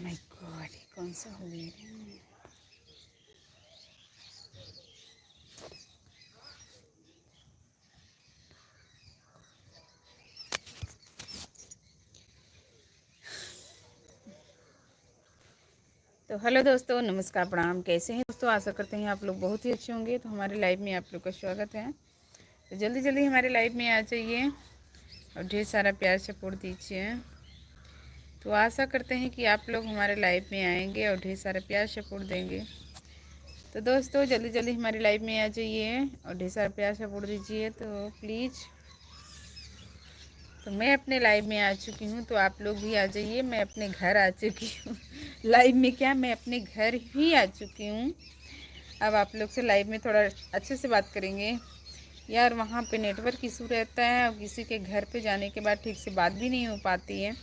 My God, ये कौन सा हो गया रे? तो हेलो दोस्तों, नमस्कार, प्रणाम। कैसे हैं दोस्तों? आशा करते हैं आप लोग बहुत ही अच्छे होंगे। तो हमारे लाइव में आप लोग का स्वागत है। तो जल्दी जल्दी हमारे लाइव में आ जाइए और ढेर सारा प्यार सपोर्ट दीजिए। तो आशा करते हैं कि आप लोग हमारे लाइव में आएंगे और ढेर सारा प्यार सपोर्ट देंगे। तो दोस्तों जल्दी जल्दी हमारे लाइव में आ जाइए और ढेर सारा प्यार सपोर्ट दीजिए। तो प्लीज़, तो मैं अपने लाइव में आ चुकी हूँ, तो आप लोग भी आ जाइए। मैं अपने घर आ चुकी हूँ। लाइव में क्या, मैं अपने घर ही आ चुकी हूँ। अब आप लोग से लाइव में थोड़ा अच्छे से बात करेंगे यार। वहाँ पे नेटवर्क इशू रहता है और किसी के घर पे जाने के बाद ठीक से बात भी नहीं हो पाती है।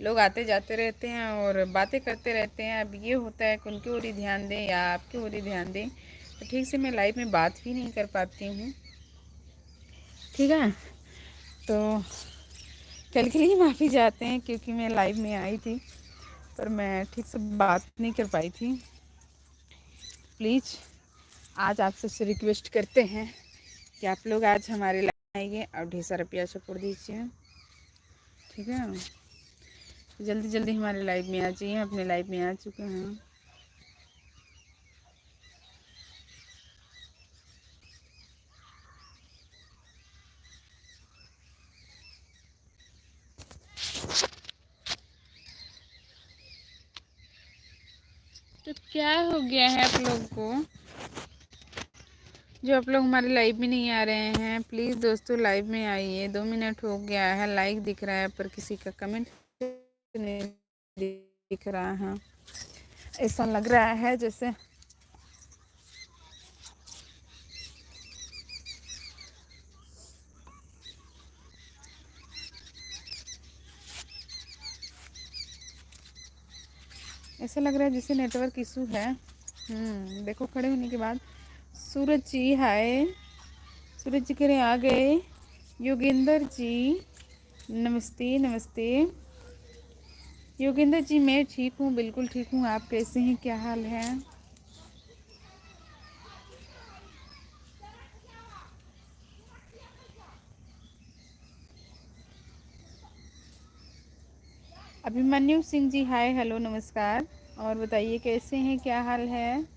लोग आते जाते रहते हैं और बातें करते रहते हैं। अब ये होता है कि उनकी ओर ही ध्यान दें या आपकी ओर ही ध्यान दें, तो ठीक से मैं लाइव में बात भी नहीं कर पाती हूँ। ठीक है, तो कल के लिए माफ़ी चाहते हैं क्योंकि मैं लाइव में आई थी पर मैं ठीक से बात नहीं कर पाई थी। प्लीज़ आज आपसे रिक्वेस्ट करते हैं कि आप लोग आज हमारे लाइव आइए और ढेर सारा प्यार सपोर्ट दीजिए। ठीक है, जल्दी जल्दी हमारे लाइव में आ जाइए। अपने लाइव में आ चुके हैं। तो क्या हो गया है आप लोग को जो आप लोग हमारे लाइव में नहीं आ रहे हैं? प्लीज़ दोस्तों लाइव में आइए। 2 मिनट हो गया है, लाइक दिख रहा है पर किसी का कमेंट नहीं दिख रहा है। ऐसा लग रहा है जैसे ऐसा लग रहा है जैसे नेटवर्क इशू है। देखो, खड़े होने के बाद सूरज जी हाय। सूरज जी कह रहे आ गए। योगेंद्र जी नमस्ते नमस्ते। योगेंद्र जी मैं ठीक हूँ, बिल्कुल ठीक हूँ। आप कैसे हैं, क्या हाल है? अभिमन्यु सिंह जी हाय, हेलो, नमस्कार। और बताइए कैसे हैं, क्या हाल है?